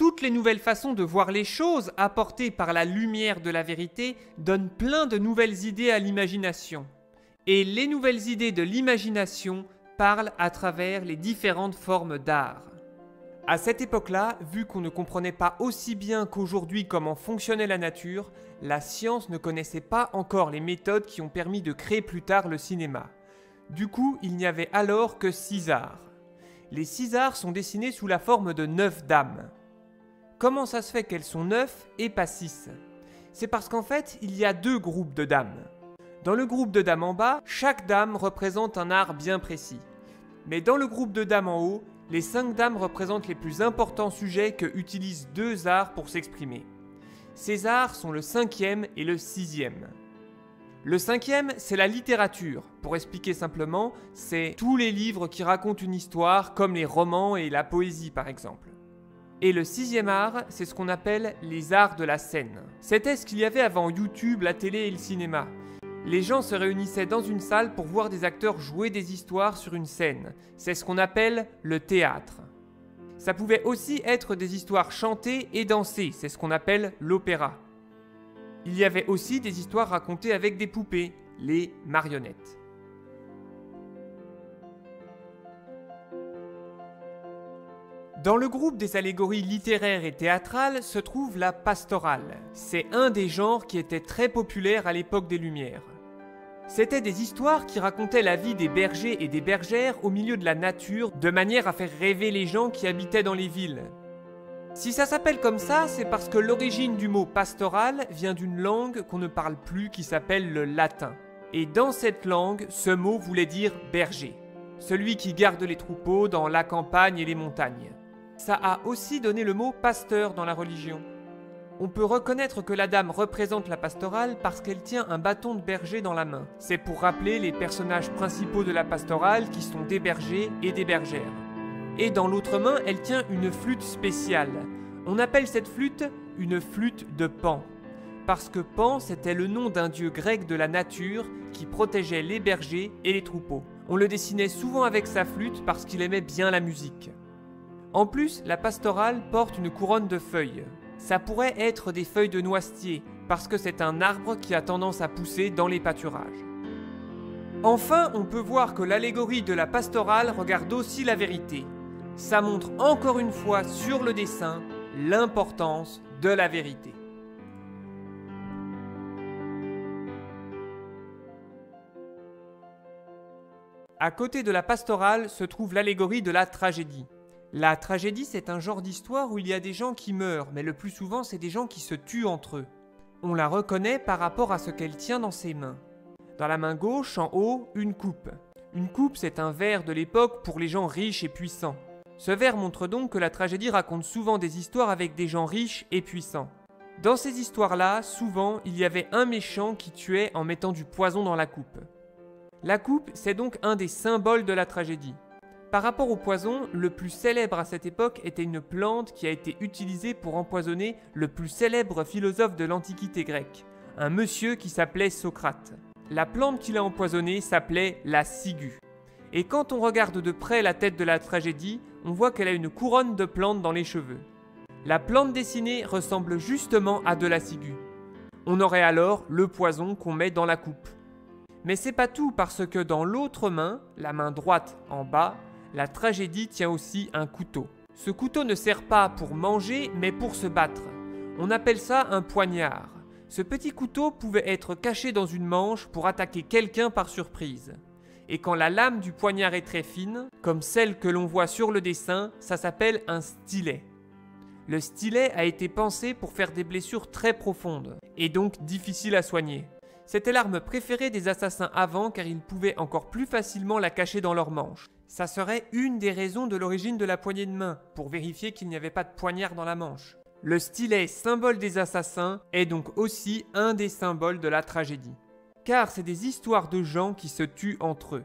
toutes les nouvelles façons de voir les choses apportées par la lumière de la vérité donnent plein de nouvelles idées à l'imagination. Et les nouvelles idées de l'imagination parlent à travers les différentes formes d'art. À cette époque-là, vu qu'on ne comprenait pas aussi bien qu'aujourd'hui comment fonctionnait la nature, la science ne connaissait pas encore les méthodes qui ont permis de créer plus tard le cinéma. Du coup, il n'y avait alors que 6 arts. Les 6 arts sont dessinés sous la forme de 9 dames. Comment ça se fait qu'elles sont 9 et pas 6 ? C'est parce qu'en fait, il y a 2 groupes de dames. Dans le groupe de dames en bas, chaque dame représente un art bien précis. Mais dans le groupe de dames en haut, les 5 dames représentent les plus importants sujets que utilisent 2 arts pour s'exprimer. Ces arts sont le 5e et le 6e. Le 5e, c'est la littérature. Pour expliquer simplement, c'est tous les livres qui racontent une histoire, comme les romans et la poésie par exemple. Et le 6e art, c'est ce qu'on appelle les arts de la scène. C'était ce qu'il y avait avant YouTube, la télé et le cinéma. Les gens se réunissaient dans une salle pour voir des acteurs jouer des histoires sur une scène. C'est ce qu'on appelle le théâtre. Ça pouvait aussi être des histoires chantées et dansées, c'est ce qu'on appelle l'opéra. Il y avait aussi des histoires racontées avec des poupées, les marionnettes. Dans le groupe des allégories littéraires et théâtrales se trouve la pastorale. C'est un des genres qui était très populaire à l'époque des Lumières. C'était des histoires qui racontaient la vie des bergers et des bergères au milieu de la nature, de manière à faire rêver les gens qui habitaient dans les villes. Si ça s'appelle comme ça, c'est parce que l'origine du mot pastoral vient d'une langue qu'on ne parle plus qui s'appelle le latin. Et dans cette langue, ce mot voulait dire berger, celui qui garde les troupeaux dans la campagne et les montagnes. Ça a aussi donné le mot pasteur dans la religion. On peut reconnaître que la dame représente la pastorale parce qu'elle tient un bâton de berger dans la main. C'est pour rappeler les personnages principaux de la pastorale qui sont des bergers et des bergères. Et dans l'autre main, elle tient une flûte spéciale. On appelle cette flûte une flûte de Pan. Parce que Pan, c'était le nom d'un dieu grec de la nature qui protégeait les bergers et les troupeaux. On le dessinait souvent avec sa flûte parce qu'il aimait bien la musique. En plus, la pastorale porte une couronne de feuilles. Ça pourrait être des feuilles de noisetier, parce que c'est un arbre qui a tendance à pousser dans les pâturages. Enfin, on peut voir que l'allégorie de la pastorale regarde aussi la vérité. Ça montre encore une fois sur le dessin l'importance de la vérité. À côté de la pastorale se trouve l'allégorie de la tragédie. La tragédie, c'est un genre d'histoire où il y a des gens qui meurent, mais le plus souvent, c'est des gens qui se tuent entre eux. On la reconnaît par rapport à ce qu'elle tient dans ses mains. Dans la main gauche, en haut, une coupe. Une coupe, c'est un verre de l'époque pour les gens riches et puissants. Ce verre montre donc que la tragédie raconte souvent des histoires avec des gens riches et puissants. Dans ces histoires-là, souvent, il y avait un méchant qui tuait en mettant du poison dans la coupe. La coupe, c'est donc un des symboles de la tragédie. Par rapport au poison, le plus célèbre à cette époque était une plante qui a été utilisée pour empoisonner le plus célèbre philosophe de l'Antiquité grecque, un monsieur qui s'appelait Socrate. La plante qui l'a empoisonné s'appelait la ciguë. Et quand on regarde de près la tête de la tragédie, on voit qu'elle a une couronne de plantes dans les cheveux. La plante dessinée ressemble justement à de la ciguë. On aurait alors le poison qu'on met dans la coupe. Mais c'est pas tout parce que dans l'autre main, la main droite en bas, la tragédie tient aussi un couteau. Ce couteau ne sert pas pour manger, mais pour se battre. On appelle ça un poignard. Ce petit couteau pouvait être caché dans une manche pour attaquer quelqu'un par surprise. Et quand la lame du poignard est très fine, comme celle que l'on voit sur le dessin, ça s'appelle un stylet. Le stylet a été pensé pour faire des blessures très profondes, et donc difficiles à soigner. C'était l'arme préférée des assassins avant car ils pouvaient encore plus facilement la cacher dans leur manche. Ça serait une des raisons de l'origine de la poignée de main, pour vérifier qu'il n'y avait pas de poignard dans la manche. Le stylet, symbole des assassins, est donc aussi un des symboles de la tragédie. Car c'est des histoires de gens qui se tuent entre eux.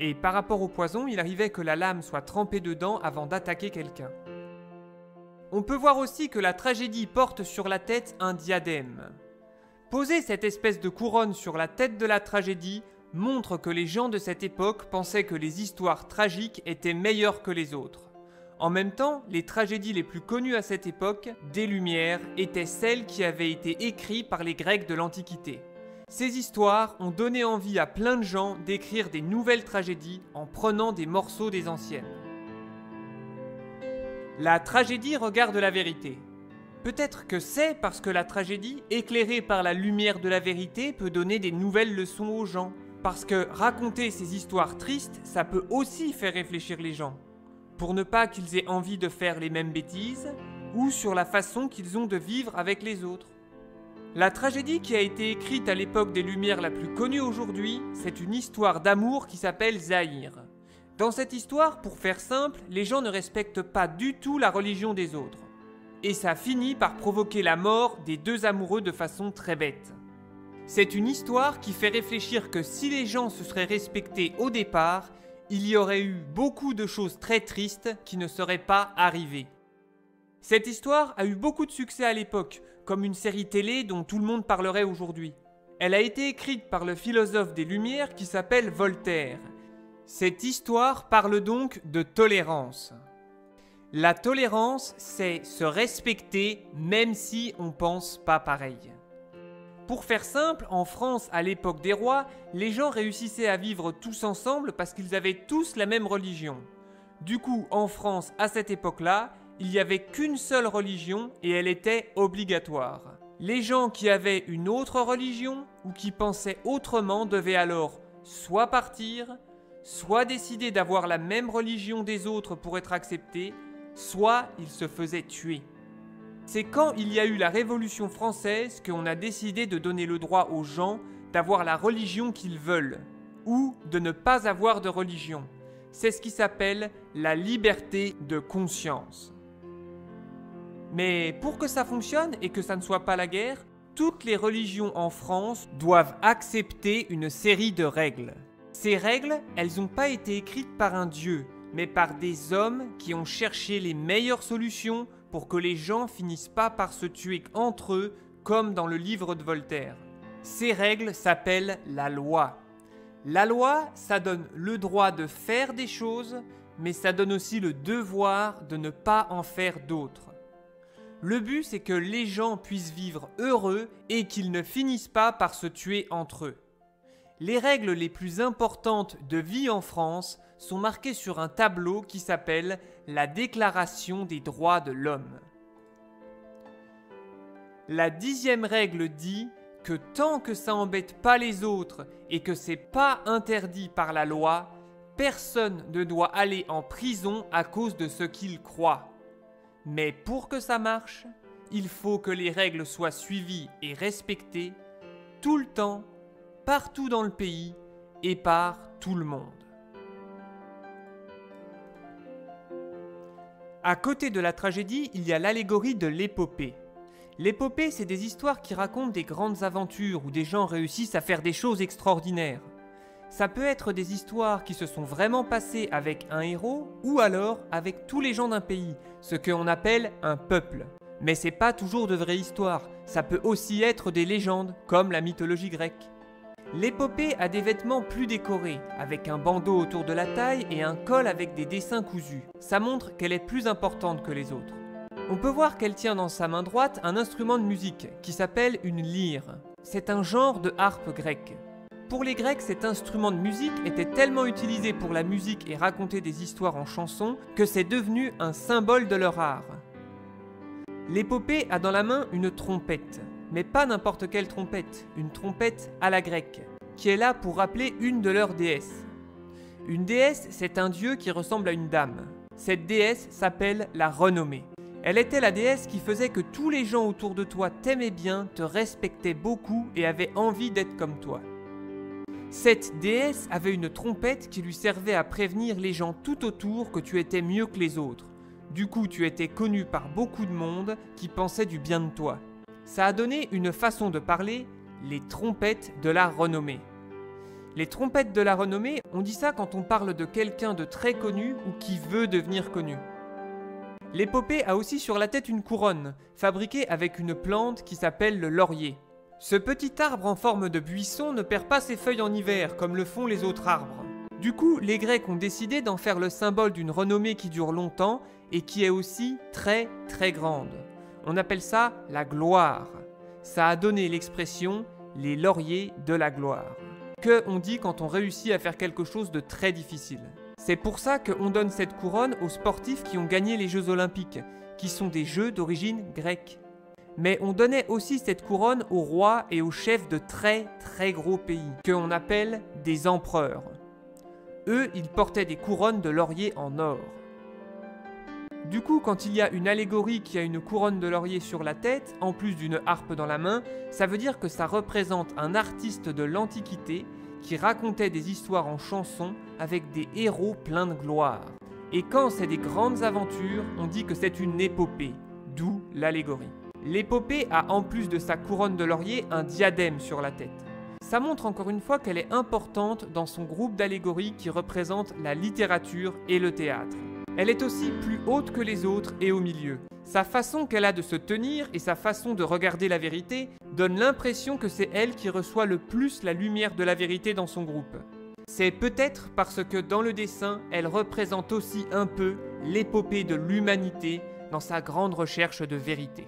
Et par rapport au poison, il arrivait que la lame soit trempée dedans avant d'attaquer quelqu'un. On peut voir aussi que la tragédie porte sur la tête un diadème. Poser cette espèce de couronne sur la tête de la tragédie montre que les gens de cette époque pensaient que les histoires tragiques étaient meilleures que les autres. En même temps, les tragédies les plus connues à cette époque, des Lumières, étaient celles qui avaient été écrites par les Grecs de l'Antiquité. Ces histoires ont donné envie à plein de gens d'écrire des nouvelles tragédies en prenant des morceaux des anciennes. La tragédie regarde la vérité. Peut-être que c'est parce que la tragédie, éclairée par la lumière de la vérité, peut donner des nouvelles leçons aux gens. Parce que raconter ces histoires tristes, ça peut aussi faire réfléchir les gens. Pour ne pas qu'ils aient envie de faire les mêmes bêtises, ou sur la façon qu'ils ont de vivre avec les autres. La tragédie qui a été écrite à l'époque des Lumières la plus connue aujourd'hui, c'est une histoire d'amour qui s'appelle Zaïre. Dans cette histoire, pour faire simple, les gens ne respectent pas du tout la religion des autres. Et ça finit par provoquer la mort des deux amoureux de façon très bête. C'est une histoire qui fait réfléchir que si les gens se seraient respectés au départ, il y aurait eu beaucoup de choses très tristes qui ne seraient pas arrivées. Cette histoire a eu beaucoup de succès à l'époque, comme une série télé dont tout le monde parlerait aujourd'hui. Elle a été écrite par le philosophe des Lumières qui s'appelle Voltaire. Cette histoire parle donc de tolérance. La tolérance, c'est se respecter même si on pense pas pareil. Pour faire simple, en France, à l'époque des rois, les gens réussissaient à vivre tous ensemble parce qu'ils avaient tous la même religion. Du coup, en France, à cette époque-là, il n'y avait qu'une seule religion et elle était obligatoire. Les gens qui avaient une autre religion ou qui pensaient autrement devaient alors soit partir, soit décider d'avoir la même religion des autres pour être acceptés, soit ils se faisaient tuer. C'est quand il y a eu la Révolution française qu'on a décidé de donner le droit aux gens d'avoir la religion qu'ils veulent, ou de ne pas avoir de religion. C'est ce qui s'appelle la liberté de conscience. Mais pour que ça fonctionne et que ça ne soit pas la guerre, toutes les religions en France doivent accepter une série de règles. Ces règles, elles n'ont pas été écrites par un dieu, mais par des hommes qui ont cherché les meilleures solutions pour que les gens finissent pas par se tuer entre eux, comme dans le livre de Voltaire. Ces règles s'appellent la loi. La loi, ça donne le droit de faire des choses, mais ça donne aussi le devoir de ne pas en faire d'autres. Le but, c'est que les gens puissent vivre heureux et qu'ils ne finissent pas par se tuer entre eux. Les règles les plus importantes de vie en France sont marquées sur un tableau qui s'appelle la Déclaration des droits de l'homme. La 10e règle dit que tant que ça embête pas les autres et que c'est pas interdit par la loi, personne ne doit aller en prison à cause de ce qu'il croit. Mais pour que ça marche, il faut que les règles soient suivies et respectées tout le temps, partout dans le pays et par tout le monde. À côté de la tragédie, il y a l'allégorie de l'épopée. L'épopée, c'est des histoires qui racontent des grandes aventures où des gens réussissent à faire des choses extraordinaires. Ça peut être des histoires qui se sont vraiment passées avec un héros ou alors avec tous les gens d'un pays, ce qu'on appelle un peuple. Mais c'est pas toujours de vraies histoires, ça peut aussi être des légendes, comme la mythologie grecque. L'épopée a des vêtements plus décorés, avec un bandeau autour de la taille et un col avec des dessins cousus. Ça montre qu'elle est plus importante que les autres. On peut voir qu'elle tient dans sa main droite un instrument de musique qui s'appelle une lyre. C'est un genre de harpe grecque. Pour les Grecs, cet instrument de musique était tellement utilisé pour la musique et raconter des histoires en chansons que c'est devenu un symbole de leur art. L'épopée a dans la main une trompette. Mais pas n'importe quelle trompette, une trompette à la grecque, qui est là pour rappeler une de leurs déesses. Une déesse, c'est un dieu qui ressemble à une dame. Cette déesse s'appelle la renommée. Elle était la déesse qui faisait que tous les gens autour de toi t'aimaient bien, te respectaient beaucoup et avaient envie d'être comme toi. Cette déesse avait une trompette qui lui servait à prévenir les gens tout autour que tu étais mieux que les autres. Du coup, tu étais connu par beaucoup de monde qui pensait du bien de toi. Ça a donné une façon de parler, les trompettes de la renommée. Les trompettes de la renommée, on dit ça quand on parle de quelqu'un de très connu ou qui veut devenir connu. L'épopée a aussi sur la tête une couronne, fabriquée avec une plante qui s'appelle le laurier. Ce petit arbre en forme de buisson ne perd pas ses feuilles en hiver comme le font les autres arbres. Du coup, les Grecs ont décidé d'en faire le symbole d'une renommée qui dure longtemps et qui est aussi très très grande. On appelle ça la gloire. Ça a donné l'expression « les lauriers de la gloire », que on dit quand on réussit à faire quelque chose de très difficile. C'est pour ça qu'on donne cette couronne aux sportifs qui ont gagné les Jeux Olympiques, qui sont des jeux d'origine grecque. Mais on donnait aussi cette couronne aux rois et aux chefs de très très gros pays, qu'on appelle des empereurs. Eux, ils portaient des couronnes de laurier en or. Du coup, quand il y a une allégorie qui a une couronne de laurier sur la tête, en plus d'une harpe dans la main, ça veut dire que ça représente un artiste de l'Antiquité qui racontait des histoires en chansons avec des héros pleins de gloire. Et quand c'est des grandes aventures, on dit que c'est une épopée, d'où l'allégorie. L'épopée a en plus de sa couronne de laurier un diadème sur la tête. Ça montre encore une fois qu'elle est importante dans son groupe d'allégories qui représente la littérature et le théâtre. Elle est aussi plus haute que les autres et au milieu. Sa façon qu'elle a de se tenir et sa façon de regarder la vérité donne l'impression que c'est elle qui reçoit le plus la lumière de la vérité dans son groupe. C'est peut-être parce que dans le dessin, elle représente aussi un peu l'épopée de l'humanité dans sa grande recherche de vérité.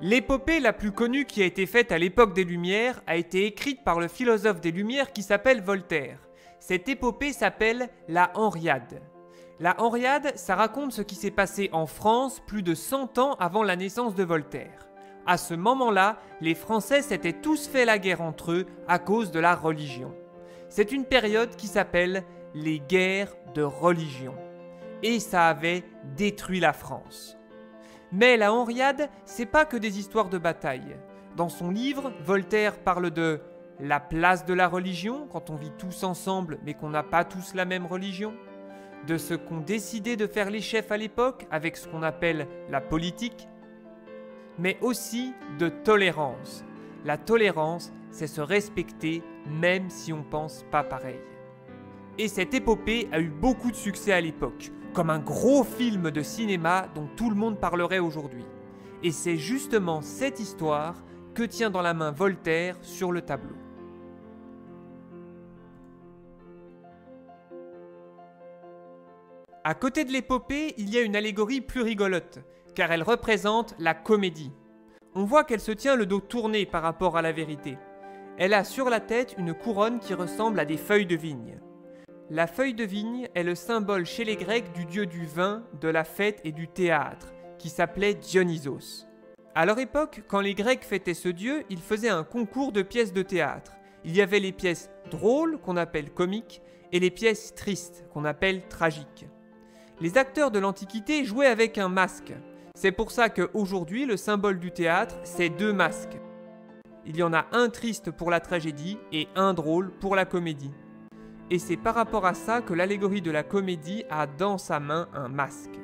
L'épopée la plus connue qui a été faite à l'époque des Lumières a été écrite par le philosophe des Lumières qui s'appelle Voltaire. Cette épopée s'appelle la Henriade. La Henriade, ça raconte ce qui s'est passé en France plus de 100 ans avant la naissance de Voltaire. À ce moment-là, les Français s'étaient tous fait la guerre entre eux à cause de la religion. C'est une période qui s'appelle les guerres de religion. Et ça avait détruit la France. Mais la Henriade, c'est pas que des histoires de bataille. Dans son livre, Voltaire parle de la place de la religion, quand on vit tous ensemble mais qu'on n'a pas tous la même religion, de ce qu'ont décidé de faire les chefs à l'époque avec ce qu'on appelle la politique, mais aussi de tolérance. La tolérance, c'est se respecter même si on pense pas pareil. Et cette épopée a eu beaucoup de succès à l'époque, comme un gros film de cinéma dont tout le monde parlerait aujourd'hui. Et c'est justement cette histoire que tient dans la main Voltaire sur le tableau. À côté de l'épopée, il y a une allégorie plus rigolote, car elle représente la comédie. On voit qu'elle se tient le dos tourné par rapport à la vérité. Elle a sur la tête une couronne qui ressemble à des feuilles de vigne. La feuille de vigne est le symbole chez les Grecs du dieu du vin, de la fête et du théâtre, qui s'appelait Dionysos. À leur époque, quand les Grecs fêtaient ce dieu, ils faisaient un concours de pièces de théâtre. Il y avait les pièces drôles, qu'on appelle comiques, et les pièces tristes, qu'on appelle tragiques. Les acteurs de l'Antiquité jouaient avec un masque. C'est pour ça qu'aujourd'hui, le symbole du théâtre, c'est 2 masques. Il y en a un triste pour la tragédie et un drôle pour la comédie. Et c'est par rapport à ça que l'allégorie de la comédie a dans sa main un masque.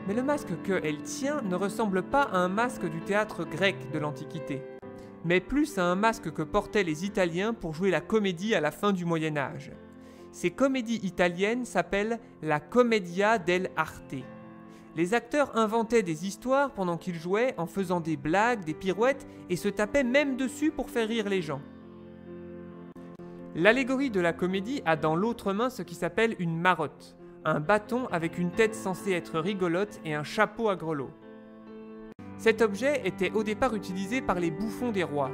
Mais le masque qu'elle tient ne ressemble pas à un masque du théâtre grec de l'Antiquité, mais plus à un masque que portaient les Italiens pour jouer la comédie à la fin du Moyen-Âge. Ces comédies italiennes s'appellent la commedia dell'arte. Les acteurs inventaient des histoires pendant qu'ils jouaient en faisant des blagues, des pirouettes et se tapaient même dessus pour faire rire les gens. L'allégorie de la comédie a dans l'autre main ce qui s'appelle une marotte, un bâton avec une tête censée être rigolote et un chapeau à grelots. Cet objet était au départ utilisé par les bouffons des rois,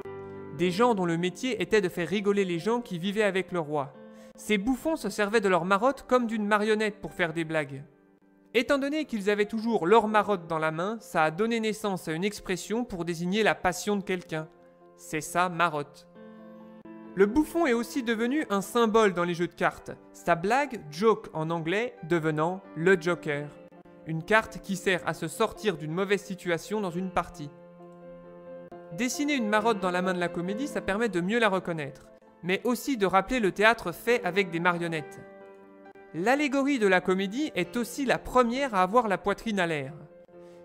des gens dont le métier était de faire rigoler les gens qui vivaient avec le roi. Ces bouffons se servaient de leur marotte comme d'une marionnette pour faire des blagues. Étant donné qu'ils avaient toujours leur marotte dans la main, ça a donné naissance à une expression pour désigner la passion de quelqu'un. C'est ça, marotte. Le bouffon est aussi devenu un symbole dans les jeux de cartes, sa blague joke en anglais devenant le joker, une carte qui sert à se sortir d'une mauvaise situation dans une partie. Dessiner une marotte dans la main de la comédie, ça permet de mieux la reconnaître, mais aussi de rappeler le théâtre fait avec des marionnettes. L'allégorie de la comédie est aussi la première à avoir la poitrine à l'air.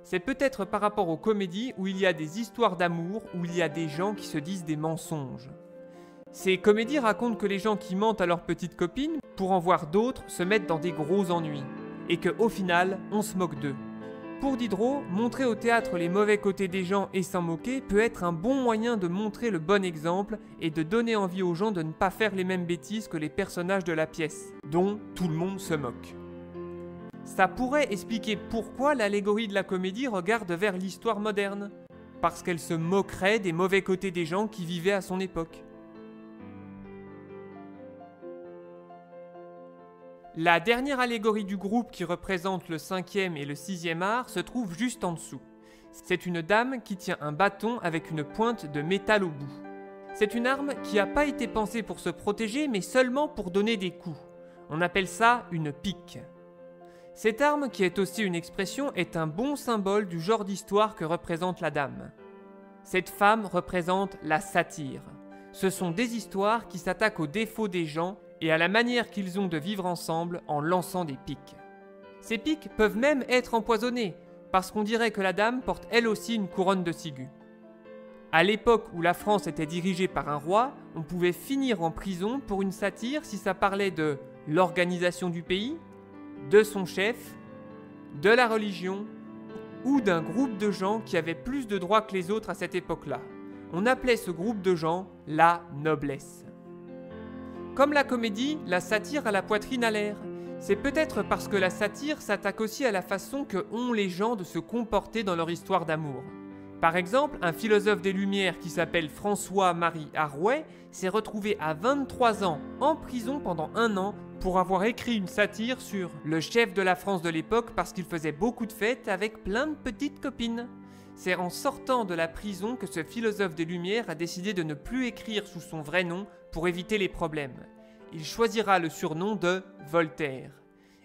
C'est peut-être par rapport aux comédies où il y a des histoires d'amour, où il y a des gens qui se disent des mensonges. Ces comédies racontent que les gens qui mentent à leurs petites copines, pour en voir d'autres, se mettent dans des gros ennuis, et qu'au final, on se moque d'eux. Pour Diderot, montrer au théâtre les mauvais côtés des gens et s'en moquer peut être un bon moyen de montrer le bon exemple et de donner envie aux gens de ne pas faire les mêmes bêtises que les personnages de la pièce, dont tout le monde se moque. Ça pourrait expliquer pourquoi l'allégorie de la comédie regarde vers l'histoire moderne, parce qu'elle se moquerait des mauvais côtés des gens qui vivaient à son époque. La dernière allégorie du groupe qui représente le 5e et le 6e art se trouve juste en dessous. C'est une dame qui tient un bâton avec une pointe de métal au bout. C'est une arme qui n'a pas été pensée pour se protéger mais seulement pour donner des coups. On appelle ça une pique. Cette arme, qui est aussi une expression, est un bon symbole du genre d'histoire que représente la dame. Cette femme représente la satire. Ce sont des histoires qui s'attaquent aux défauts des gens et à la manière qu'ils ont de vivre ensemble en lançant des piques. Ces piques peuvent même être empoisonnées, parce qu'on dirait que la dame porte elle aussi une couronne de ciguë. À l'époque où la France était dirigée par un roi, on pouvait finir en prison pour une satire si ça parlait de l'organisation du pays, de son chef, de la religion ou d'un groupe de gens qui avaient plus de droits que les autres à cette époque-là. On appelait ce groupe de gens la noblesse. Comme la comédie, la satire a la poitrine à l'air. C'est peut-être parce que la satire s'attaque aussi à la façon que ont les gens de se comporter dans leur histoire d'amour. Par exemple, un philosophe des Lumières qui s'appelle François-Marie Arouet s'est retrouvé à 23 ans en prison pendant 1 an pour avoir écrit une satire sur le chef de la France de l'époque parce qu'il faisait beaucoup de fêtes avec plein de petites copines. C'est en sortant de la prison que ce philosophe des Lumières a décidé de ne plus écrire sous son vrai nom pour éviter les problèmes. Il choisira le surnom de Voltaire.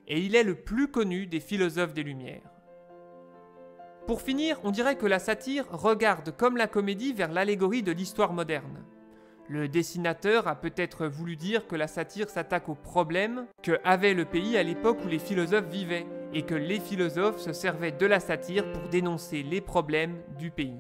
Et il est le plus connu des philosophes des Lumières. Pour finir, on dirait que la satire regarde comme la comédie vers l'allégorie de l'histoire moderne. Le dessinateur a peut-être voulu dire que la satire s'attaque aux problèmes que avait le pays à l'époque où les philosophes vivaient, et que les philosophes se servaient de la satire pour dénoncer les problèmes du pays.